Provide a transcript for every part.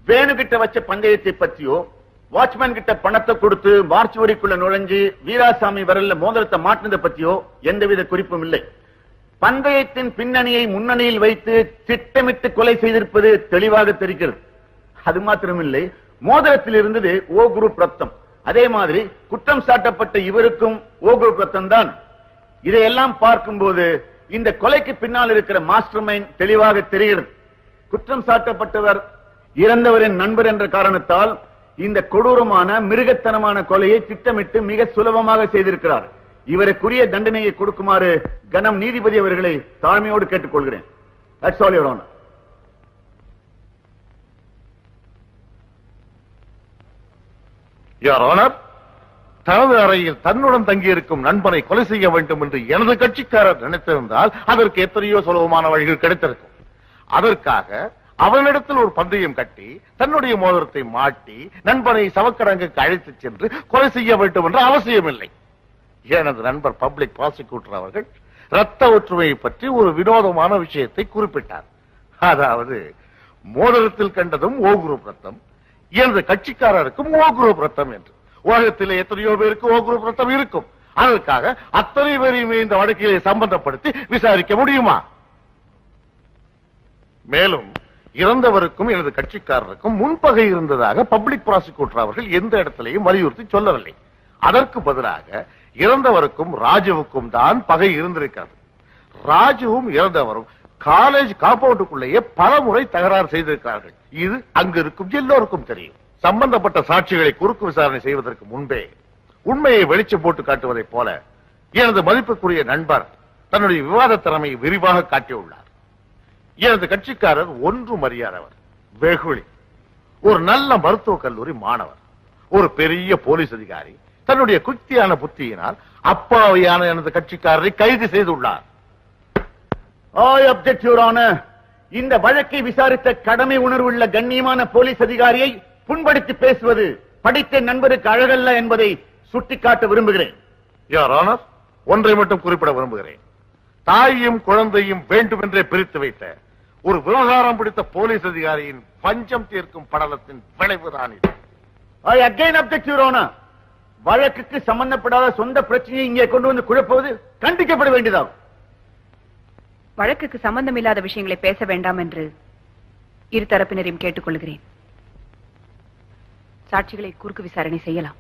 வேணுகிட்ட வச்ச பந்தயத்தை பற்றியோ வாட்ச்மேன் கிட்ட பணத்தை கொடுத்து மார்ச் வரிக்குள்ள நுழைஞ்சு வீராசாமி விரல்ல மோதிரத்தை மாட்டினதை பற்றியோ எந்தவித குறிப்பும் இல்லை. பந்தயத்தின் பின்னணியை முன்னணியில் வைத்து திட்டமிட்டு கொலை செய்திருப்பது தெளிவாக தெரிகிறது. அது மாத்திரமில்லை, மோதிரத்தில் இருந்தது ஓ குரூப் ரத்தம். அதே மாதிரி குற்றம் சாட்டப்பட்ட இவருக்கும் ஓ குரூப் ரத்தம் தான். இதையெல்லாம் பார்க்கும்போது இந்த கொலைக்கு பின்னால் இருக்கிற மாஸ்டர் மைண்ட் தெளிவாக தெரிகிறது. குற்றம் சாட்டப்பட்டவர் இறந்தவரின் நண்பர் என்ற காரணத்தால் இந்த கொடூரமான மிருகத்தனமான கொலையை திட்டமிட்டு மிக சுலபமாக செய்திருக்கிறார். இவருக்குரிய தண்டனையை கொடுக்குமாறு கனம் நீதிபதி அவர்களை தாழ்மையோடு கேட்டுக்கொள்கிறேன். That's all, Your Honor. Your Honor, தனது அறையில் தன்னுடன் தங்கியிருக்கும் நண்பனை கொலை செய்ய வேண்டும் என்று எனது கட்சிக்காரர் நினைத்திருந்தால் அதற்கு எத்தனையோ சுலபமான வழிகள் கிடைத்திருக்கும். அதற்காக அவனிடத்தில் ஒரு பந்தயம் கட்டி தன்னுடைய மோதிரத்தை மாட்டி நண்பனை சவக்கடங்குக்கு அழைத்துச் சென்று கொலை செய்ய வேண்டும் என்ற அவசியமில்லை. எனது நண்பர் பப்ளிக் ப்ராசிக்யூட்டர் அவர்கள் ரத்த ஒற்றுமையை பற்றி ஒரு வினோதமான விஷயத்தை குறிப்பிட்டார். அதாவது மோதிரத்தில் கண்டதும் ஓ குரூப் ரத்தம், எனது கட்சிக்காரருக்கும் ஓ குரூப் ரத்தம் என்று. உலகத்திலே எத்தனையோ பேருக்கு ஓ குரூப் ரத்தம் இருக்கும். அதற்காக அத்தனை பேரையுமே இந்த வழக்கிலே சம்பந்தப்படுத்தி விசாரிக்க முடியுமா? மேலும் இறந்தவருக்கும் எனது கட்சிக்காரருக்கும் முன்பகை இருந்ததாக பப்ளிக் ப்ராசிக்யூட்டர் அவர்கள் எந்த இடத்திலையும் வலியுறுத்தி சொல்லவில்லை. அதற்கு பதிலாக இறந்தவருக்கும் ராஜுவுக்கும் தான் பகை இருந்திருக்கிறது. ராஜுவும் இறந்தவரும் காலேஜ் காம்பவுண்டுக்குள்ளேயே பல முறை தகராறு செய்திருக்கிறார்கள். இது அங்கு இருக்கும் எல்லோருக்கும் தெரியும். சம்பந்தப்பட்ட சாட்சிகளை குறுக்கு விசாரணை செய்வதற்கு முன்பே உண்மையை வெளிச்சம் போட்டு காட்டுவதைப் போல எனது மதிப்புக்குரிய நண்பர் தன்னுடைய விவாத திறமையை விரிவாக காட்டியுள்ளார். எனது கட்சிக்காரர் ஒன்றும் அறியாதவர், வெகுளி, ஒரு நல்ல மருத்துவக் கல்லூரி மாணவர், ஒரு பெரிய போலீஸ் அதிகாரி. தன்னுடைய குத்தியான புத்தியினால் அப்பாவியான எனது கட்சிக்காரரை கைது செய்துள்ளார். I object, Your Honor. இந்த வழக்கை விசாரித்த கடமை உணர்வுள்ள கண்ணியமான போலீஸ் அதிகாரியை புண்படுத்தி பேசுவது படித்த நண்பருக்கு அழகல்ல என்பதை சுட்டிக்காட்ட விரும்புகிறேன். Your Honor, ஒன்றை மட்டும் குறிப்பிட விரும்புகிறேன். தாயையும் குழந்தையும் வேண்டுமென்றே பிரித்து வைத்த ஒரு விவகாரம் பிடித்த போலீஸ் அதிகாரியின் பஞ்சம் தீர்க்கும் படலத்தின் விளைவுதான் இது. I again object, Your Honor. வழக்குக்கு சம்பந்தப்படாத சொந்த பிரச்சனையை இங்கே கொண்டு வந்து குழப்புவது கண்டிக்கப்பட வேண்டியதாகும். வழக்குக்கு சம்பந்தம் இல்லாத விஷயங்களை பேச வேண்டாம் என்று இரு தரப்பினரையும் கேட்டுக்கொள்கிறேன். சாட்சிகளை குறுக்கு விசாரணை செய்யலாம்.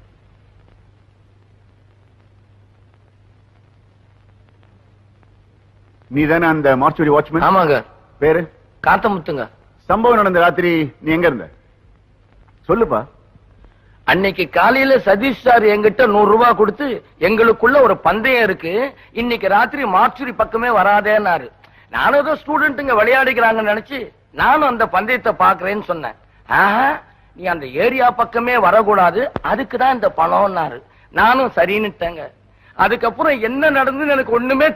நீதானே அந்த மார்ச்சுரி வாட்ச்மேன்? ஆமாங்க. பேரு? காத்தமுத்துங்க. சம்பவம் நடந்த ராத்திரி நீ எங்க இருந்த? சொல்லுப்பா. அன்னைக்கு காலையில சதீஷ் சார் எங்கிட்ட 100 ரூபாய் கொடுத்து எங்களுக்குள்ள ஒரு பந்தயம் இருக்கு, இன்னைக்கு ராத்திரி மார்ச்சுரி பக்கமே வராதேன்னாரு. நானும் ஏதோ ஸ்டூடெண்ட்டுங்க விளையாடிக்கிறாங்கன்னு நினைச்சு நானும் அந்த பந்தயத்தை பாக்குறேன்னு சொன்னேன். நீ அந்த ஏரியா பக்கமே வரக்கூடாது, அதுக்குதான் இந்த பணம்னாரு. நானும் சரின்னுட்டேங்க. அதுக்கப்புறம் என்ன நடந்துன்னு எனக்கு ஒண்ணுமே